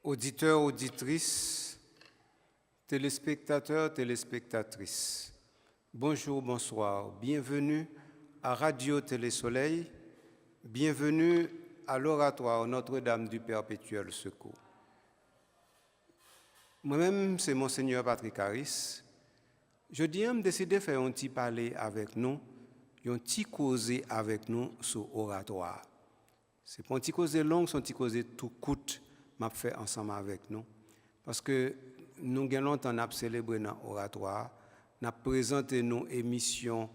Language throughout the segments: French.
Auditeurs, auditrices, téléspectateurs, téléspectatrices, bonjour, bonsoir, bienvenue à Radio Télé-Soleil, bienvenue à l'oratoire Notre-Dame du Perpétuel Secours. Moi-même, c'est Monseigneur Patrick Harris. Je dis, je décidé de faire un petit parler avec nous, un petit causer avec nous sur oratoire. C'est pas un petit causer long, c'est un petit causer tout court. M'a fait ensemble avec nous parce que nous avons longtemps célébré dans l'oratoire, nous avons présenté nos émissions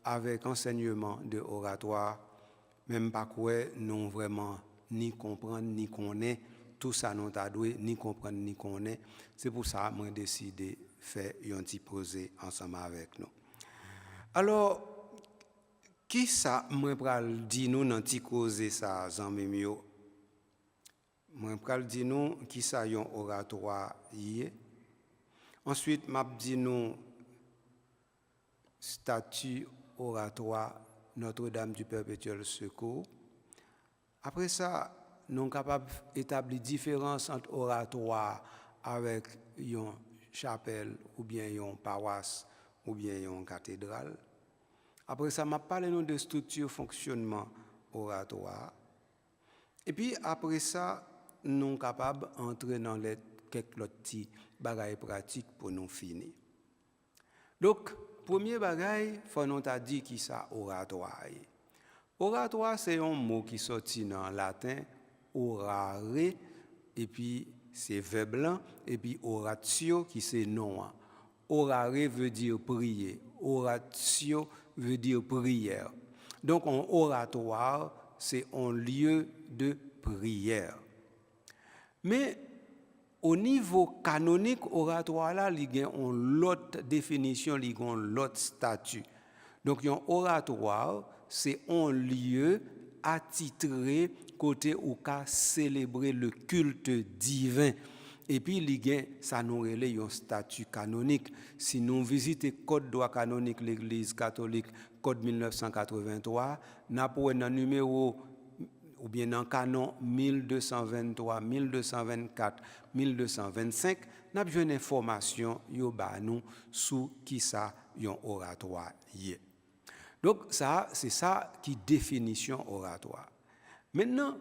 avec enseignement de oratoire, même pas quoi nous vraiment ni comprendre ni connaître tout ça nous t'a doué ni comprendre ni connaître. C'est pour ça que j'ai décidé de faire un petit projet ensemble avec nous. Alors qui ça moi pral dire nous dans petit causer ça zanmi yo? Moi, je vais dire nous qui ça yon oratoire hier. Ensuite, je vais dire nous statut oratoire Notre-Dame du Perpétuel Secours. Après ça, nous sommes capables d'établir différence entre oratoire avec une chapelle ou bien une paroisse ou bien une cathédrale. Après ça, je vais parler de structure fonctionnement oratoire. Et puis après ça, nous sommes capables d'entrer dans quelques petits bagages pratiques pour nous finir. Donc, premier bagage, il faut nous dire qui ça oratoire. Oratoire, c'est un mot qui sorti dans le latin, orare, et puis c'est verbe blanc, et puis oratio qui c'est nom. Orare veut dire prier, oratio veut dire prière. Donc, un oratoire, c'est un lieu de prière. Mais au niveau canonique, oratoire là, il y a une autre définition, il y a un autre statut. Donc, un oratoire, c'est un lieu attitré côté où qu'a célébrer le culte divin. Et puis, il y a ça nous relève un statut canonique. Si nous visitons le code droit canonique de l'Église catholique, code 1983, nous avons un numéro ou bien dans le canon 1223, 1224, 1225, nous avons une information sur qui ça yon oratoire est. Donc ça, c'est ça qui définition oratoire. Maintenant,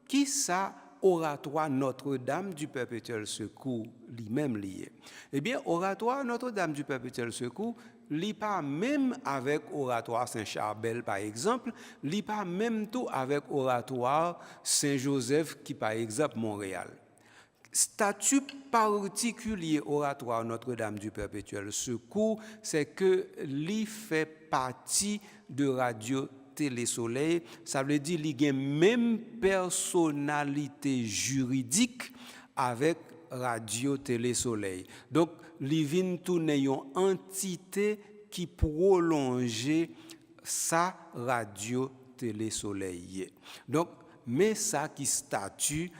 qui ça oratoire Notre-Dame du Perpétuel Secours lui-même lié? Eh bien, oratoire Notre-Dame du Perpétuel Secours li pas même avec oratoire Saint-Charbel par exemple, li pas même tout avec oratoire Saint-Joseph qui par exemple Montréal. Statut particulier oratoire Notre-Dame du Perpétuel Secours, c'est que li fait partie de Radio Télé-Soleil, ça veut dire qu'il y a même personnalité juridique avec Radio Télé-Soleil. Donc, li vin tourner une entité qui prolonge sa Radio Télé-Soleil. Donc, mais ça qui statut,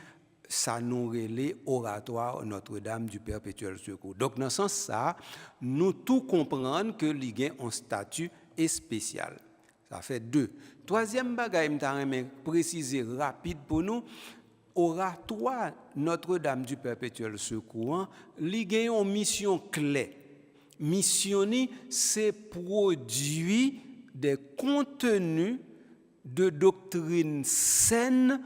ça nous relève oratoire Notre-Dame du Perpétuel Secours. Donc, dans ce sens ça, nous tout comprendre que li gen un statut spécial. Ça fait deux. Troisième bagage, je préciser rapide pour nous. Oratoire Notre-Dame du Perpétuel Secours, li gen une mission clé. Mission c'est produire des contenus de doctrine saine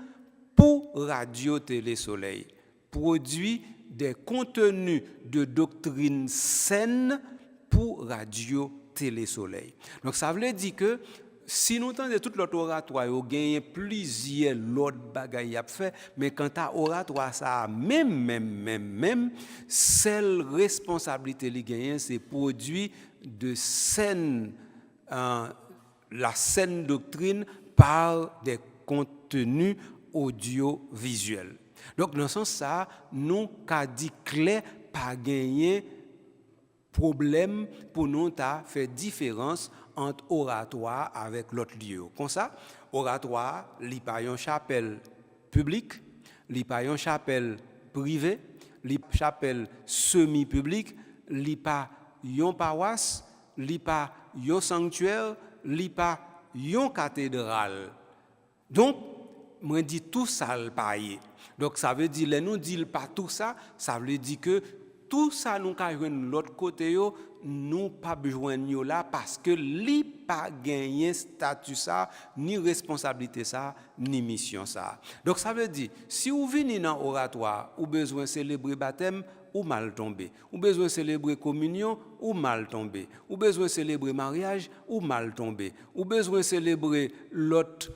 pour Radio Télé-Soleil. Produire des contenus de doctrine saine pour Radio Télé-Soleil. Donc ça veut dire que si nous entendons tout l'autre oratoire, il y a plusieurs autres bagailles à faire, mais quant à oratoire, ça même, seule responsabilité li gagne, c'est produire de saine, la saine doctrine par des contenus audiovisuels. Donc dans ce sens ça, nous qu'a dit clair pas gagner problème pour nous faire différence entre oratoire avec l'autre lieu. Comme ça, oratoire, li pa yon chapelle publique, li pa yon chapelle privée, li chapelle semi-publique, li pa yon paroisse, li pa yon sanctuaire, li pa yon cathédrale. Donc, moi dit tout ça le paye. Donc ça veut dire, les nous dit pas tout ça, ça veut dire que tout ça nous ka joindre l'autre côté yo, nous pas joindre là parce que li pas gagné statut ça, ni responsabilité ça, ni mission ça. Donc ça veut dire, si vous venez dans oratoire, ou besoin célébrer baptême, ou mal tombé. Ou besoin célébrer communion, ou mal tombé. Ou besoin célébrer mariage, ou mal tombé. Ou besoin célébrer l'autre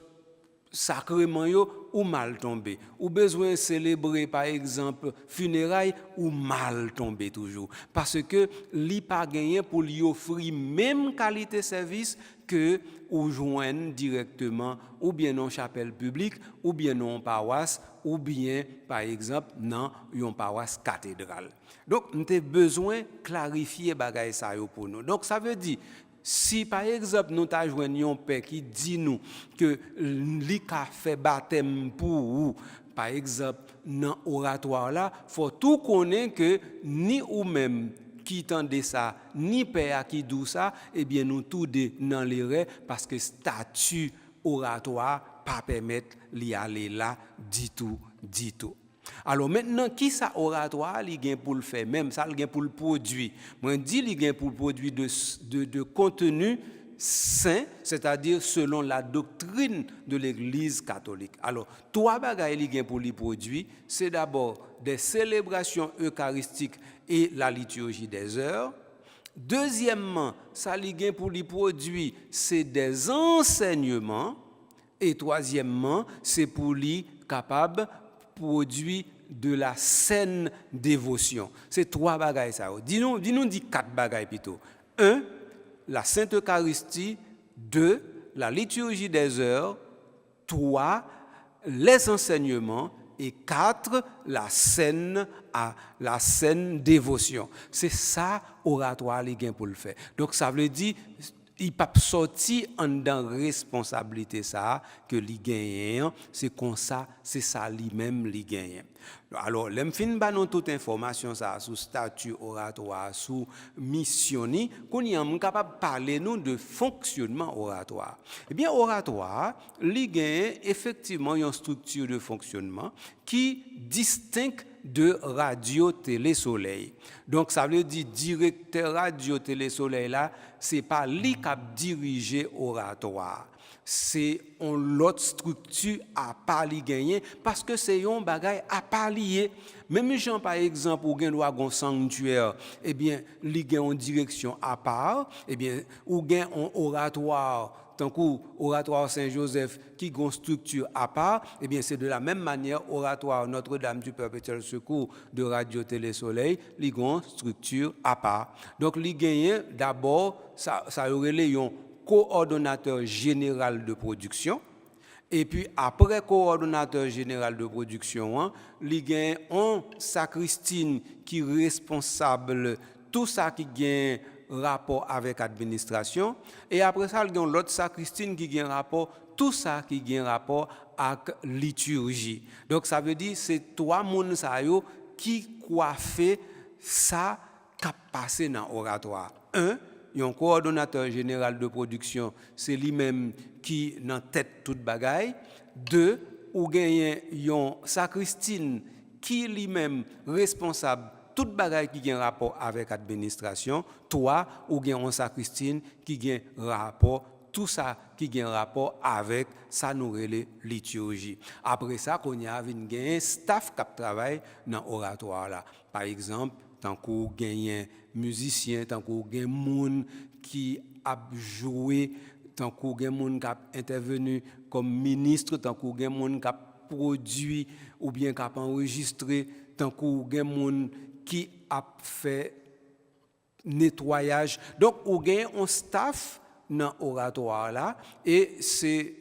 sacrement yo, ou mal tombé. Ou besoin célébrer par exemple funérailles, ou mal tombé toujours. Parce que li pas gagné pour lui offrir même qualité service que ou joindre directement ou bien dans chapelle publique ou bien dans paroisse ou bien par exemple dans une paroisse cathédrale. Donc nous avons besoin de clarifier bagay ça yo pour nous. Donc ça veut dire si par exemple nous ta joignons un père qui dit nous que li ka fait baptême pour ou par exemple dans oratoire là, faut tout connaître que ni ou même qui tendait ça, ni père qui dit ça, eh bien nous tous deux dans l'erreur parce que statut oratoire pas permettre d'y aller là du tout. Alors maintenant, qui ça oratoire, il gagne pour le faire, même ça, il gagne pour le produit. Moi, je dis il gagne pour le produit de contenu saint, c'est-à-dire selon la doctrine de l'Église catholique. Alors, trois bagages il gagne pour les produits, c'est d'abord des célébrations eucharistiques et la liturgie des heures. Deuxièmement, ça il gagne pour les produits, c'est des enseignements. Et troisièmement, c'est pour les capables produit de la saine dévotion. C'est trois bagailles ça. Dis-nous quatre bagailles plutôt. 1, la Sainte Eucharistie. 2, la liturgie des heures. 3, les enseignements. Et 4, la saine dévotion. C'est ça oratoire les gains pour le faire. Donc ça veut dire il pas sorti en dans responsabilité ça que li gagne, c'est comme ça, c'est ça lui-même li gagne. Alors l'aime fin ba non toute information ça sur statut oratoire, sur mission ni qu'on y est capable parler nous de fonctionnement oratoire. Eh bien oratoire li gagne effectivement une structure de fonctionnement qui distingue de radio télé soleil. Donc ça veut dire directeur radio télé soleil là, c'est pas lui qui dirige oratoire. C'est l'autre structure à pas li gagner parce que c'est un bagage à pas lié. Même gens par exemple ou gen doit gon sanctuaire, eh bien li gen en direction à part, eh bien ou gen un oratoire tant qu'au oratoire Saint-Joseph qui a une structure à part, eh bien c'est de la même manière oratoire Notre-Dame du Perpétuel Secours de Radio Télé Soleil, il a une structure à part. Donc il gagne d'abord ça aurait un coordonnateur général de production. Et puis après coordonnateur général de production, il gagne un sacristine qui est responsable tout ça qui gagne rapport avec l'administration. Et après ça, il y a l'autre sacristine qui a un rapport, tout ça qui a un rapport avec liturgie. Donc ça veut dire c'est trois moun sa yo qui coiffent ça qui passe dans l'oratoire. 1, il y a un coordonnateur général de production, c'est lui-même qui dans tête toute bagaille. 2, ou gagne un sacristine qui lui-même responsable toute bagaille qui a un rapport avec l'administration. 3, ou gagne un sacristine qui a un rapport, tout ça qui a un rapport avec sa nouvelle liturgie. Après ça, qu'on y a un staff qui travaille dans l'oratoire là. Par exemple, tant qu'on gagne musicien, tant qu'on gagne monde qui a joué, tant qu'on gagne monde qui a intervenu comme ministre, tant qu'on gagne monde qui a produit ou bien qui a enregistré, tant qu'on gagne monde qui a fait nettoyage. Donc, on gagne un staff dans l'oratoire là, et c'est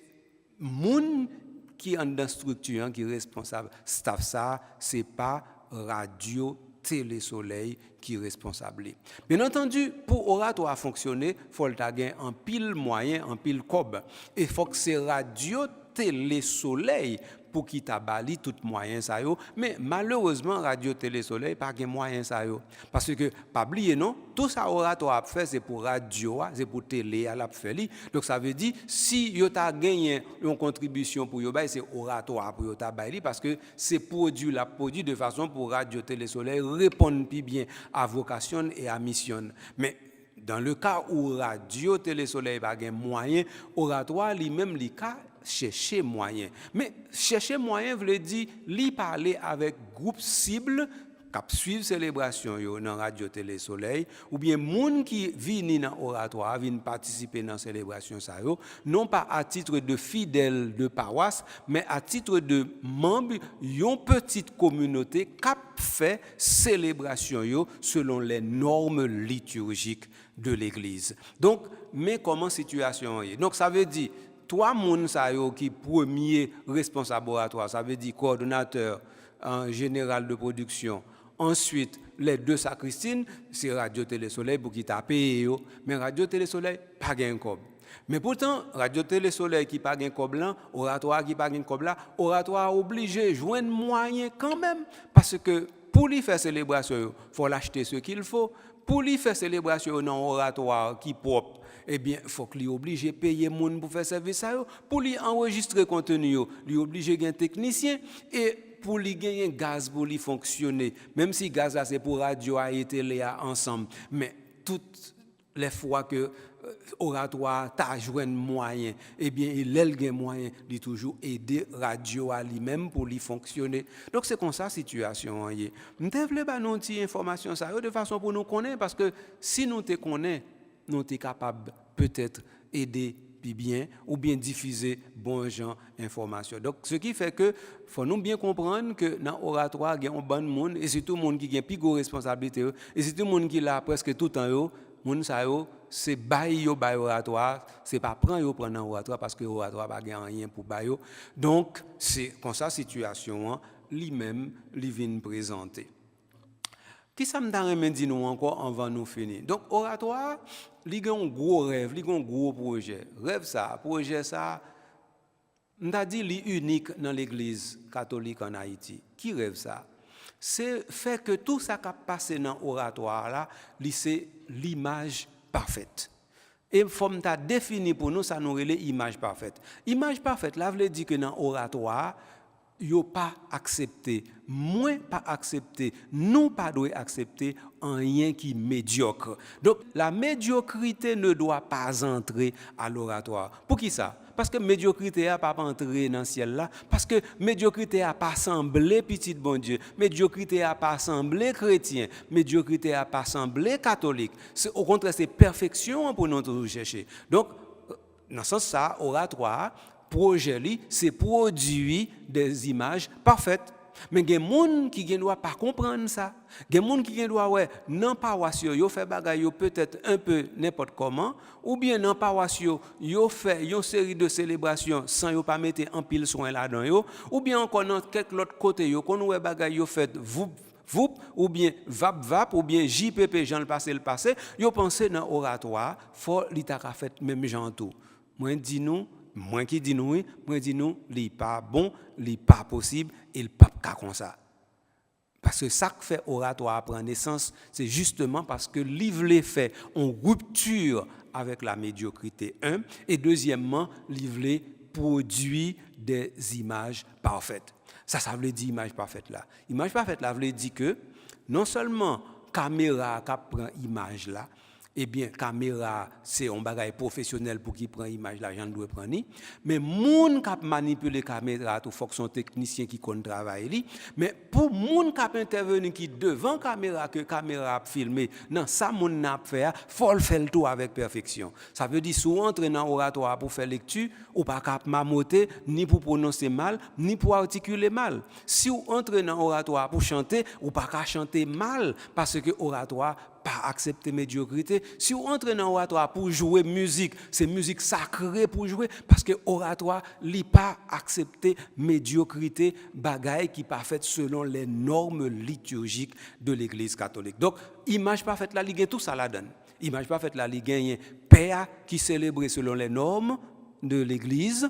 moun qui est dans la structure qui est responsable. Staff ça, c'est pas radio Télé Soleil qui est responsable. Bien entendu, pour oratoire fonctionner, il faut avoir un pile moyen, un pile cob. Et il faut que ces radio Télé Soleil pour qui t'a bali tout moyen ça yo, mais malheureusement Radio Télé Soleil pas gain moyen ça yo parce que pas oublier non, tout ça oratoire fait c'est pour radio, c'est pour télé à la faire. Donc ça veut dire si yo t'a gagné une contribution pour yo c'est oratoire pour yo t'a bali parce que c'est produit de façon pour Radio Télé Soleil répondre plus bien à vocation et à mission. Mais dans le cas où Radio Télé Soleil pas gain moyen, oratoire lui-même li ka chercher moyen. Mais chercher moyen veut dire li parler avec groupe cible qui suivent célébration yo dans Radio Télé Soleil ou bien moun qui vini dans oratoire viennent participer dans célébration ça yo non pas à titre de fidèle de paroisse mais à titre de membre yon petite communauté qui fait célébration yo selon les normes liturgiques de l'église. Donc mais comment situation est? Donc ça veut dire trois moun sa yo qui premier responsable oratoire, ça veut dire coordonnateur en général de production. Ensuite, les deux sacristines, c'est Radio Télé Soleil pour qui t'a payé yo, mais Radio Télé Soleil pas gain cob. Mais pourtant, Radio Télé Soleil qui pas gain cob là, oratoire qui pas gain cob là, oratoire obligé joindre moyen quand même parce que pour lui faire célébration, faut l'acheter ce qu'il faut. Pour lui faire célébration dans oratoire qui propre, eh bien, il faut qu'il soit obligé de payer moun pour faire service ça. Pour lui enregistrer contenu, il est obligé de gagner un technicien et pour lui gagner un gaz pour lui fonctionner. Même si gaz là c'est pour radio et télé ensemble, mais toutes les fois que oratoire t'a joindre moyen, eh bien il a gain moyen de toujours aider radio à lui-même pour lui fonctionner. Donc c'est comme ça situation est. M'te vle ba nou ti information ça de façon pour nous connaître parce que si nous te connaît, nous te capable peut-être aider puis bien ou bien diffuser bon genre information. Donc ce qui fait que faut nous bien comprendre que dans oratoire il y a un bon monde et c'est tout le monde qui a plus grosse responsabilité et c'est tout le monde qui là presque tout temps yo moun sa yo c'est bail yo bail oratoire, c'est pas prendre yo prendre oratoire parce que oratoire pas gain rien pour bail yo. Donc c'est comme ça situation lui-même li vient présenter. Qui ça me remet dit nous encore avant nous finir. Donc oratoire, li gen un gros rêve, li gen un gros projet. Rêve ça, projet ça m'ta dit li unique dans l'église catholique en Haïti. Qui rêve ça? C'est fait que tout ça qui a passé dans l'oratoire là, c'est l'image parfaite. Et comme tu as défini pour nous, ça nous relève l'image parfaite. Image parfaite, là, veut dire que dans l'oratoire, yo pas accepté, moins pas accepté, nous pas doit accepter rien qui est médiocre. Donc la médiocrité ne doit pas entrer à l'oratoire. Pour qui ça? Parce que médiocrité a pas entrer dans le ciel là, parce que médiocrité a pas semblé petit bon Dieu, médiocrité a pas semblé chrétien, médiocrité a pas semblé catholique. C'est au contraire c'est perfection pour nous toujours chercher. Donc dans ce sens ça oratoire projet li c'est produire des images parfaites. Mais il y a des gens qui ne doivent pas comprendre ça. Il y a des gens qui doivent ouais non paroisse yo fait bagay yo peut-être un peu n'importe comment ou bien non paroisse yo fait une série de célébrations sans yo pas mettre en pile soin là-dedans yo ou bien encore dans quelque autre côté yo qu'on ouais bagay yo fait voup ou bien vap ou bien JPP Jean le passé yo pensé dans oratoire faut li ta fait même gens tout. Moi qui dis nous, li pas bon, li pas possible, il pas comme ça. Parce que ça qui fait oratoire prendre naissance, c'est justement parce que livre fait en rupture avec la médiocrité et deuxièmement, livre produit des images parfaites. Ça veut dire image parfaite là. Image parfaite là veut dire que non seulement caméra qui prend image là, eh bien, caméra, c'est un bagage professionnel pour qui prend image, l'argent doit prendre. Mais moun qui manipule caméra, tout faut que son technicien qui compte travailler. Mais pour moun qui intervenir qui devant caméra, que caméra a filmé, non, ça moun n'a fait, faut le faire tout avec perfection. Ça veut dire, si vous entrez dans l'oratoire pour faire lecture, ou pas cap mamoter, ni pour prononcer mal, ni pour articuler mal. Si vous entrez dans l'oratoire pour chanter, ou pas qu'à chanter mal, parce que oratoire pas accepter médiocrité. Si vous entrez dans l'oratoire pour jouer musique, c'est musique sacrée pour jouer, parce que oratoire n'est pas accepter médiocrité, bagaille qui pas faite selon les normes liturgiques de l'Église catholique. Donc, image parfaite là, il tout ça la donne. Image parfaite là, il gagne père qui célèbre selon les normes de l'Église.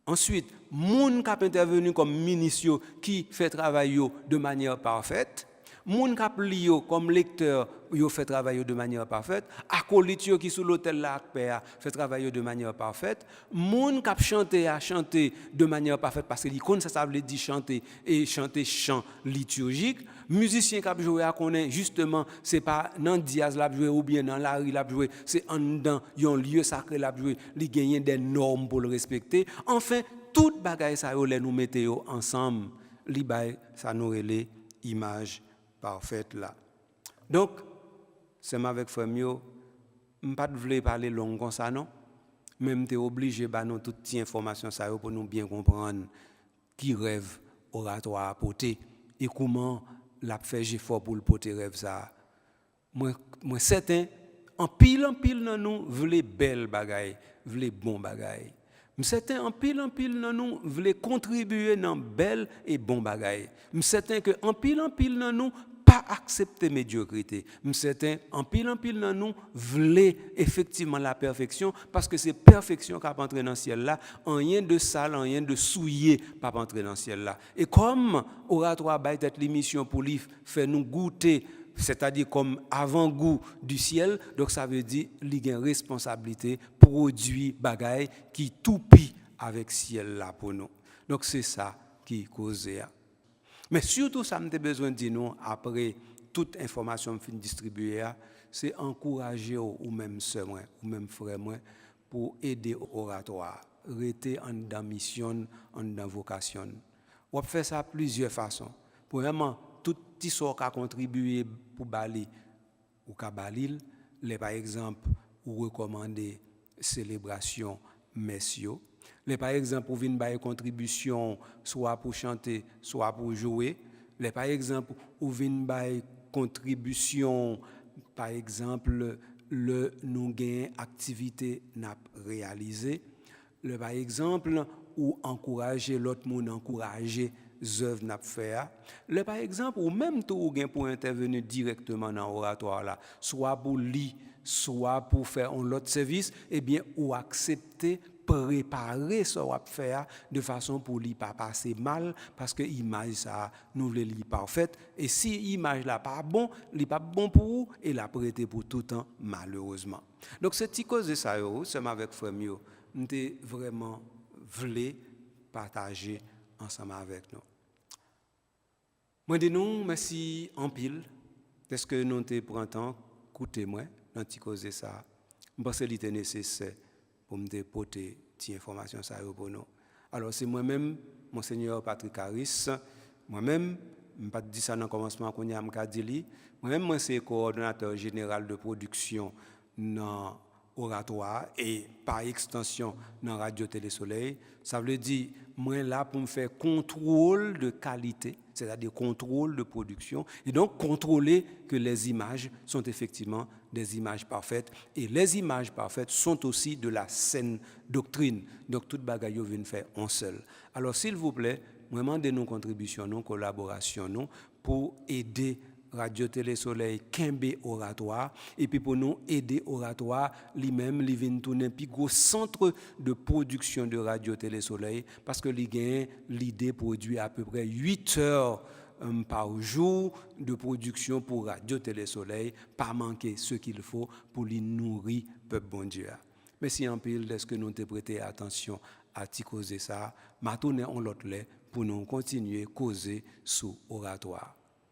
Ensuite, moun qui intervenu comme ministre qui fait travail yo de manière parfaite. Moun k'ap li yo comme lecteur, yo fait travail de manière parfaite. Acolyte yo qui sous l'hôtel là fait travail de manière parfaite. Moun k'ap chanter a chanter de manière parfaite parce que l'icône ça veut dire chanter et chanter chant liturgique. Musicien k'ap jouer a connaît justement c'est pas dans diaz l'a jouer ou bien dans la rue l'a jouer, c'est en dedans yon lieu sacré l'a jouer, li gagner des normes pour le respecter. Enfin, toute bagaille ça yo les nous mettez yo ensemble, li bay ça nous relé image parfaite là. Donc, c'est avec frère Mio, je ne voulais pas parler long comme ça, non? Même tu es obligé de nous toutes ces informations ça pour nous bien comprendre qui rêve oratoire à porter et comment l'a fait effort pour le porter rêve ça. Moi certain, en pile dans nous voulait belle bagaille, voulait bon bagaille. Certain en pile dans nous voulait contribuer dans belle et bon bagaille. Certain que en pile dans nous pas accepter médiocrité. Certain en pile dans nous voulait effectivement la perfection parce que c'est perfection qui va entrer dans le ciel là, rien de sale, rien de souillé pas entrer dans le ciel là. Et comme oratoire ba être l'émission pour lui faire nous goûter, c'est-à-dire comme avant-goût du ciel, donc ça veut dire qu'il a une responsabilité produire bagaille qui toupie avec ciel là pour nous. Donc c'est ça qui cause. Mais surtout ça me besoin de dire nous après toute information fin distribuée, c'est encourager ou même sœur ou même frère moi pour aider oratoire, rester en dans mission, en dans vocation. On peut faire ça de plusieurs façons. Premièrement, tout petit sort qui a contribué pour Bali ou Kabalil, par exemple, ou recommander célébration messieurs. Par exemple, pour venir une contribution, soit pour chanter, soit pour jouer. Par exemple, pour venir une contribution, par exemple, nous gagnons activité n'a réalisée. Par exemple, ou encourager l'autre monde, encourager les œuvres n'a faire. Par exemple, ou même tout pour intervenir directement dans l'oratoire là, soit pour lire, soit pour faire un autre service, eh bien, ou accepter préparer ce qu'on va faire de façon pour lui pas passer mal parce que l'image ça nous voulons li parfaite et si l'image là pas bon, li pas bon pour vous et la prêter pour tout temps malheureusement. Donc c'est petit cause de ça c'est avec frère Mio, nous vraiment voulu partager ensemble avec nous. Moi dis nous merci en pile parce que nous te prend temps écouter moi dans petit cause de ça. Je pense qu'il était nécessaire pour me dépoter cette information ça pour nous. Alors c'est moi-même, Monseigneur Patrick Harris, moi-même, je ne pas dire ça dans le commencement qu'on y a m'kadili, moi-même moi c'est coordonnateur général de production dans Oratoire et par extension dans Radio Télé Soleil. Ça veut dire moi là pour me faire contrôle de qualité, c'est-à-dire contrôle de production et donc contrôler que les images sont effectivement des images parfaites et les images parfaites sont aussi de la saine doctrine. Donc toute bagaille vient faire en seul. Alors s'il vous plaît, vraiment de nos contributions, nos collaborations nous pour aider Radio Télé Soleil Kembe Oratoire et puis pour nous aider Oratoire lui-même il vient tourner puis gros centre de production de Radio Télé Soleil parce que il gagne l'idée produit à peu près 8 heures par jour de production pour Radio Télé Soleil, pas manquer ce qu'il faut pour les nourrir peuple bon Dieu. Merci en pile est-ce que nous te prêter attention à t'y causer ça, m'a tourné en l'autre pour nous continuer causer sous Oratoire.